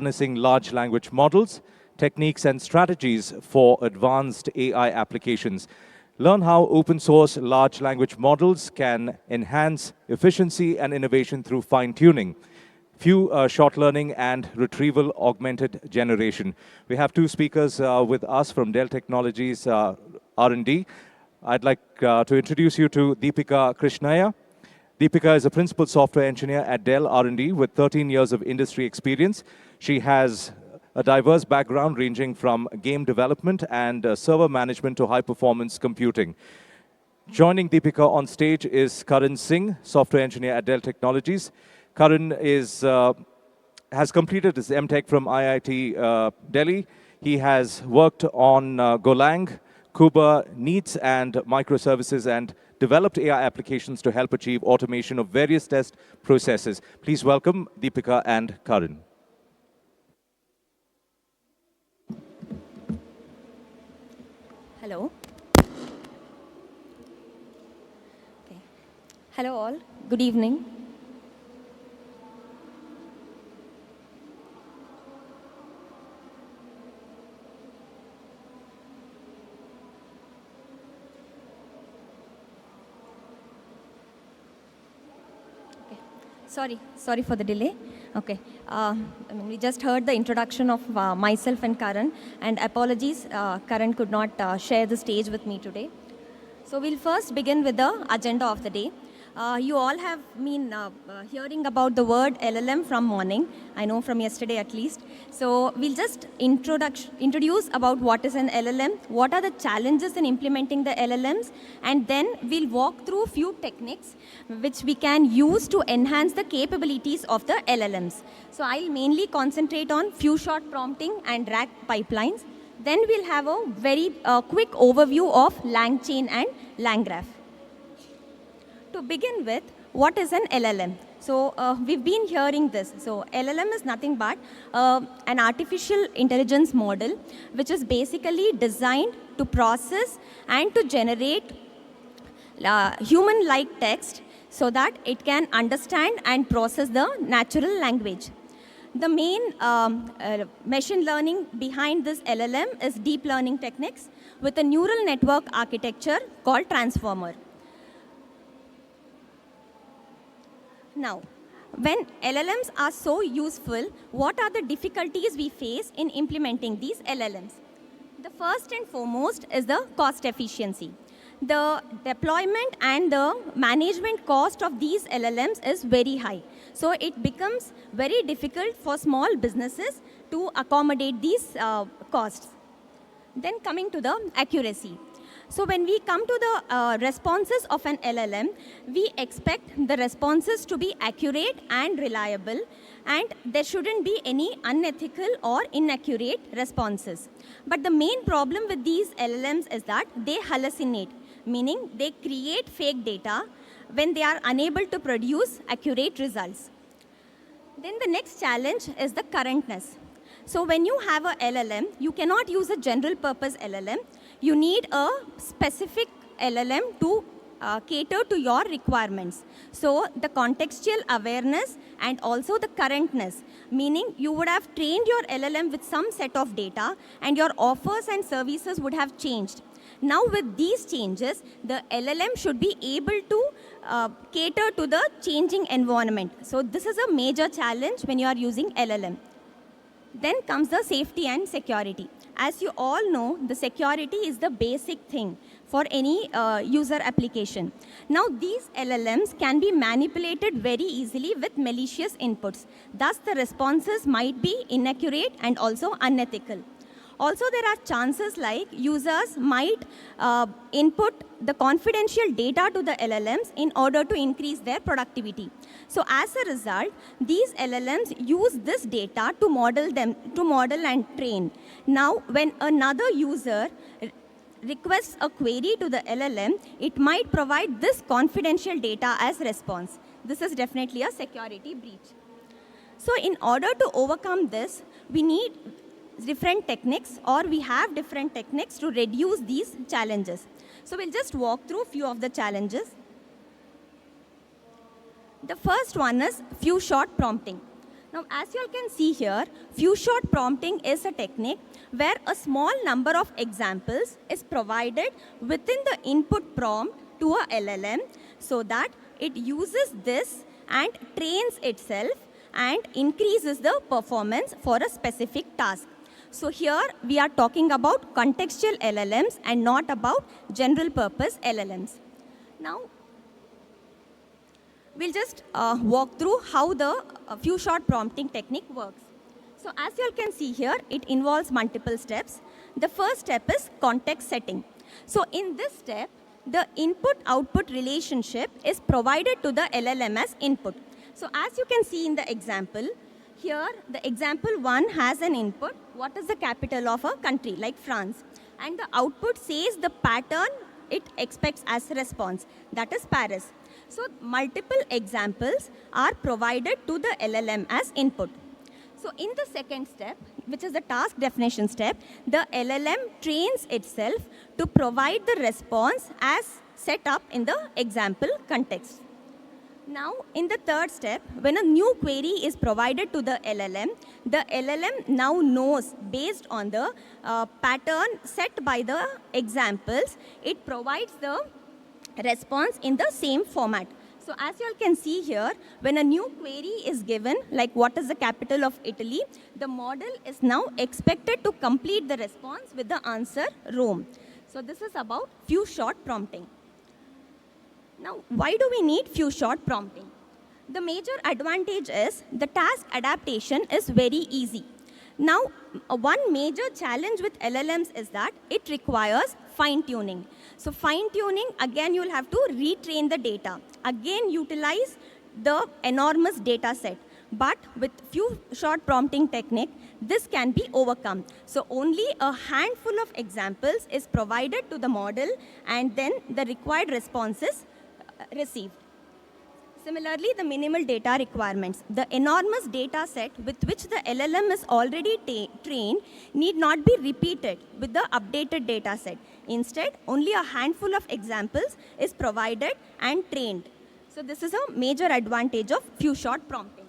harnessing large language models, techniques and strategies for advanced AI applications. Learn how open source large language models can enhance efficiency and innovation through fine-tuning. Short learning and retrieval augmented generation. We have two speakers with us from Dell Technologies R&D. I'd like to introduce you to Deepika Krishnaiah. Deepika is a principal software engineer at Dell R&D with 13 years of industry experience. She has a diverse background ranging from game development and server management to high-performance computing. Joining Deepika on stage is Karan Singh, software engineer at Dell Technologies. Karan has completed his MTech from IIT Delhi. He has worked on Golang, Kubernetes, and microservices and developed AI applications to help achieve automation of various test processes. Please welcome Deepika and Karan. Hello. Okay. Hello all. Good evening. Sorry for the delay. Okay, we just heard the introduction of myself and Karan, and apologies, Karan could not share the stage with me today. So we'll first begin with the agenda of the day. You all have been hearing about the word LLM from morning, I know from yesterday at least. So we'll just introduce about what is an LLM, what are the challenges in implementing the LLMs, and then we'll walk through a few techniques which we can use to enhance the capabilities of the LLMs. So I'll mainly concentrate on few short prompting and RAG pipelines. Then we'll have a very quick overview of LangChain and LangGraph. To begin with, what is an LLM? So we've been hearing this. So LLM is nothing but an artificial intelligence model, which is basically designed to process and to generate human-like text so that it can understand and process the natural language. The main machine learning behind this LLM is deep learning techniques with a neural network architecture called transformer. Now, when LLMs are so useful, what are the difficulties we face in implementing these LLMs? The first and foremost is the cost efficiency. The deployment and the management cost of these LLMs is very high. So it becomes very difficult for small businesses to accommodate these costs. Then coming to the accuracy. So when we come to the responses of an LLM, we expect the responses to be accurate and reliable, and there shouldn't be any unethical or inaccurate responses. But the main problem with these LLMs is that they hallucinate, meaning they create fake data when they are unable to produce accurate results. Then the next challenge is the currentness. So when you have a LLM, you cannot use a general purpose LLM. You need a specific LLM to cater to your requirements. So the contextual awareness and also the currentness, meaning you would have trained your LLM with some set of data and your offers and services would have changed. Now with these changes, the LLM should be able to cater to the changing environment. So this is a major challenge when you are using LLM. Then comes the safety and security. As you all know, the security is the basic thing for any user application. Now, these LLMs can be manipulated very easily with malicious inputs. Thus, the responses might be inaccurate and also unethical. Also, there are chances like users might input the confidential data to the LLMs in order to increase their productivity. So as a result, these LLMs use this data to model and train. Now, when another user requests a query to the LLM, it might provide this confidential data as response. This is definitely a security breach. So in order to overcome this, we need different techniques, or we have different techniques to reduce these challenges. So we'll just walk through a few of the challenges. The first one is few shot prompting. Now, as you all can see here, few-shot prompting is a technique where a small number of examples is provided within the input prompt to a LLM so that it uses this and trains itself and increases the performance for a specific task. So here we are talking about contextual LLMs and not about general purpose LLMs. Now, we'll just walk through how the few-shot prompting technique works. So as you all can see here, it involves multiple steps. The first step is context setting. So in this step, the input-output relationship is provided to the LLM as input. So as you can see in the example, here the example 1 has an input. What is the capital of a country like France? And the output says the pattern it expects as a response, that is Paris. So multiple examples are provided to the LLM as input. So in the second step, which is the task definition step, the LLM trains itself to provide the response as set up in the example context. Now, in the third step, when a new query is provided to the LLM now knows based on the pattern set by the examples, it provides the response in the same format. So as you all can see here, when a new query is given, like what is the capital of Italy, the model is now expected to complete the response with the answer Rome. So this is about few-shot prompting. Now, why do we need few-shot prompting? The major advantage is the task adaptation is very easy. Now, one major challenge with LLMs is that it requires fine-tuning. So fine-tuning, again, you'll have to retrain the data. Again, utilize the enormous data set. But with few-shot prompting technique, this can be overcome. So only a handful of examples is provided to the model, and then the required responses received. Similarly, the minimal data requirements. The enormous data set with which the LLM is already trained need not be repeated with the updated data set. Instead, only a handful of examples is provided and trained. So this is a major advantage of few-shot prompting.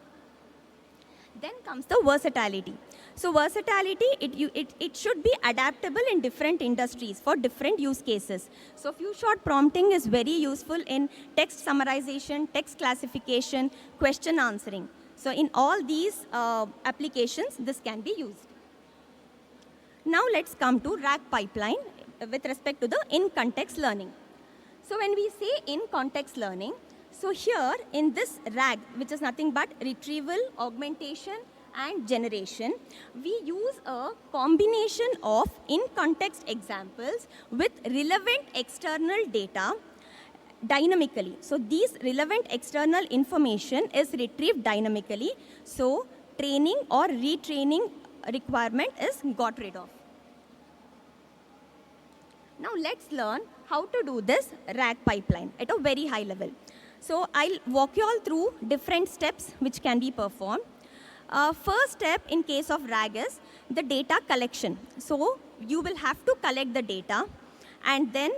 Then comes the versatility. So versatility, it should be adaptable in different industries for different use cases. So few-shot prompting is very useful in text summarization, text classification, question answering. So in all these applications, this can be used. Now let's come to RAG pipeline with respect to the in-context learning. So when we say in-context learning, so here in this RAG, which is nothing but retrieval, augmentation, and generation, we use a combination of in-context examples with relevant external data dynamically. So these relevant external information is retrieved dynamically. So training or retraining requirement is got rid of. Now let's learn how to do this RAG pipeline at a very high level. So I'll walk you all through different steps which can be performed. First step in case of RAG is the data collection. So you will have to collect the data, and then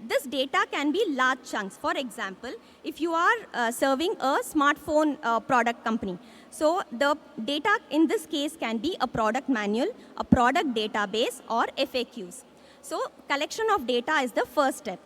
this data can be large chunks. For example, if you are serving a smartphone product company, so the data in this case can be a product manual, a product database, or FAQs. So collection of data is the first step.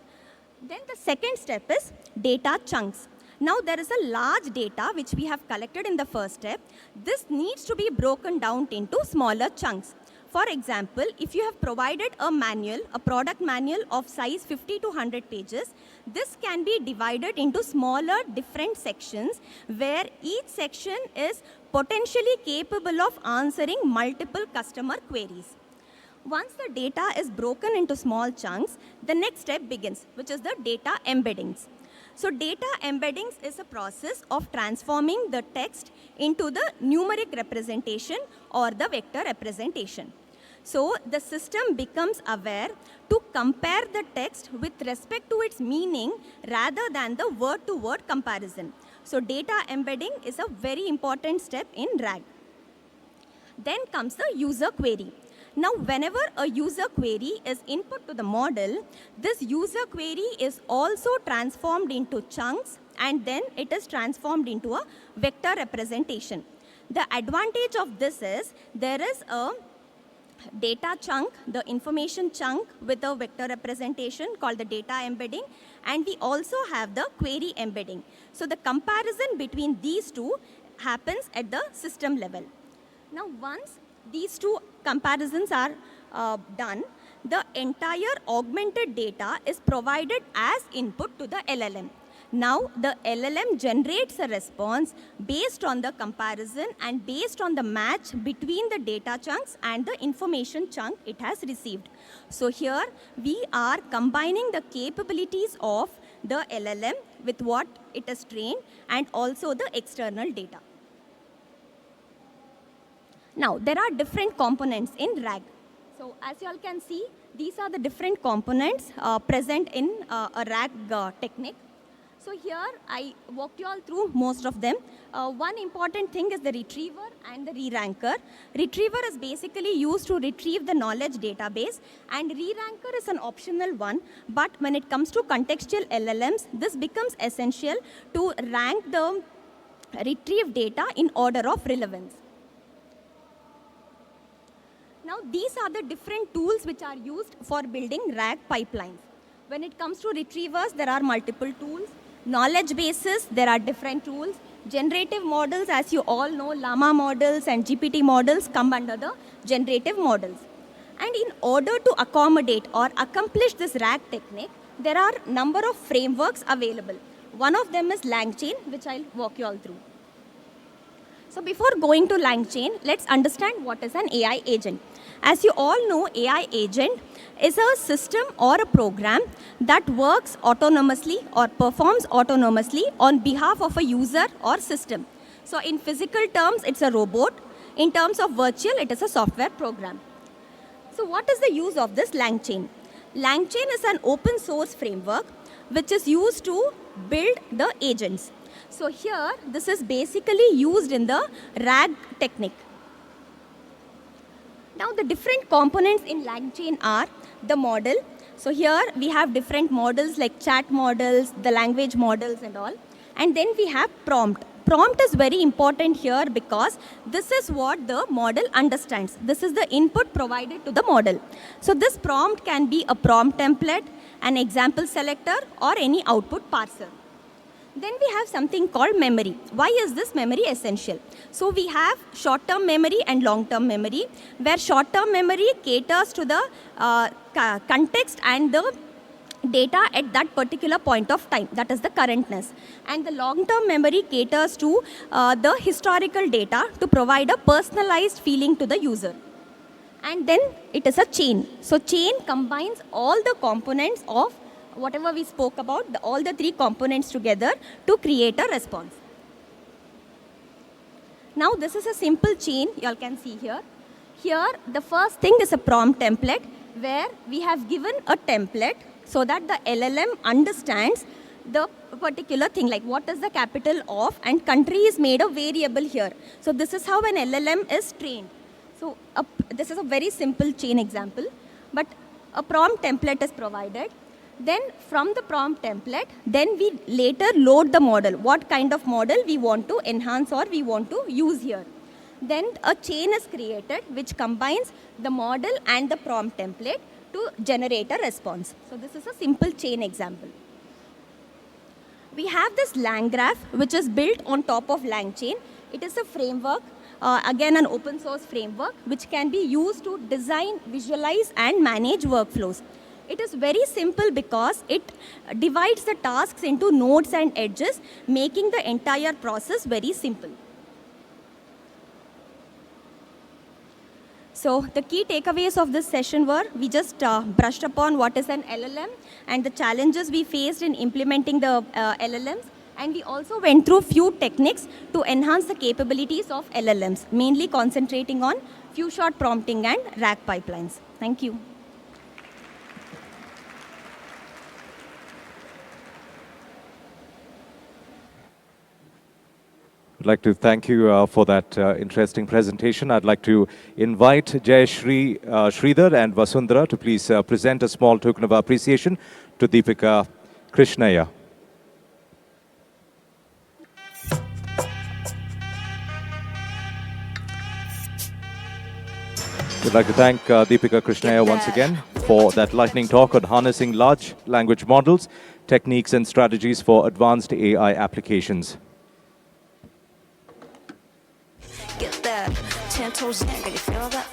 Then the second step is data chunks. Now there is a large data which we have collected in the first step. This needs to be broken down into smaller chunks. For example, if you have provided a manual, a product manual of size 50 to 100 pages, this can be divided into smaller different sections where each section is potentially capable of answering multiple customer queries. Once the data is broken into small chunks, the next step begins, which is the data embeddings. So data embeddings is a process of transforming the text into the numeric representation or the vector representation. So the system becomes aware to compare the text with respect to its meaning rather than the word-to-word comparison. So data embedding is a very important step in RAG. Then comes the user query. Now, whenever a user query is input to the model, this user query is also transformed into chunks, and then it is transformed into a vector representation. The advantage of this is there is a data chunk, the information chunk with a vector representation called the data embedding, and we also have the query embedding. So the comparison between these two happens at the system level. Now once these two comparisons are done, the entire augmented data is provided as input to the LLM. Now the LLM generates a response based on the comparison and based on the match between the data chunks and the information chunk it has received. So here we are combining the capabilities of the LLM with what it is trained and also the external data. Now there are different components in RAG. So as you all can see, these are the different components present in a RAG technique. So here I walked you all through most of them. One important thing is the retriever and the re-ranker. Retriever is basically used to retrieve the knowledge database, and re-ranker is an optional one. But when it comes to contextual LLMs, this becomes essential to rank the retrieved data in order of relevance. Now these are the different tools which are used for building RAG pipelines. When it comes to retrievers, there are multiple tools. Knowledge bases, there are different tools. Generative models, as you all know, Llama models and GPT models come under the generative models. And in order to accommodate or accomplish this RAG technique, there are a number of frameworks available. One of them is LangChain, which I'll walk you all through. So before going to LangChain, let's understand what is an AI agent. As you all know, AI agent is a system or a program that works autonomously or performs autonomously on behalf of a user or system. So in physical terms, it's a robot. In terms of virtual, it is a software program. So what is the use of this LangChain? LangChain is an open source framework which is used to build the agents. So here, this is basically used in the RAG technique. Now the different components in LangChain are the model. So here we have different models like chat models, the language models and all. And then we have prompt. Prompt is very important here because this is what the model understands. This is the input provided to the model. So this prompt can be a prompt template, an example selector, or any output parser. Then we have something called memory. Why is this memory essential? So we have short-term memory and long-term memory, where short-term memory caters to the context and the data at that particular point of time, that is the currentness. And the long-term memory caters to the historical data to provide a personalized feeling to the user. And then it is a chain. So chain combines all the components of whatever we spoke about, all the three components together to create a response. Now this is a simple chain you all can see here. Here the first thing is a prompt template where we have given a template so that the LLM understands the particular thing, like what is the capital of, and country is made a variable here. So this is how an LLM is trained. So this is a very simple chain example, but a prompt template is provided. Then from the prompt template, then we later load the model, what kind of model we want to enhance or we want to use here. Then a chain is created which combines the model and the prompt template to generate a response. So this is a simple chain example. We have this LangGraph which is built on top of LangChain. It is a framework, again an open source framework which can be used to design, visualize and manage workflows. It is very simple because it divides the tasks into nodes and edges, making the entire process very simple. So the key takeaways of this session were, we just brushed upon what is an LLM and the challenges we faced in implementing the LLMs. And we also went through few techniques to enhance the capabilities of LLMs, mainly concentrating on few-shot prompting and RAG pipelines. Thank you. I'd like to thank you for that interesting presentation. I'd like to invite Jayashree Sridhar and Vasundhara to please present a small token of appreciation to Deepika Krishnaya. We'd like to thank Deepika Krishnaiah once again for that lightning talk on harnessing large language models, techniques and strategies for advanced AI applications. Get that 10 toes in, can you feel that?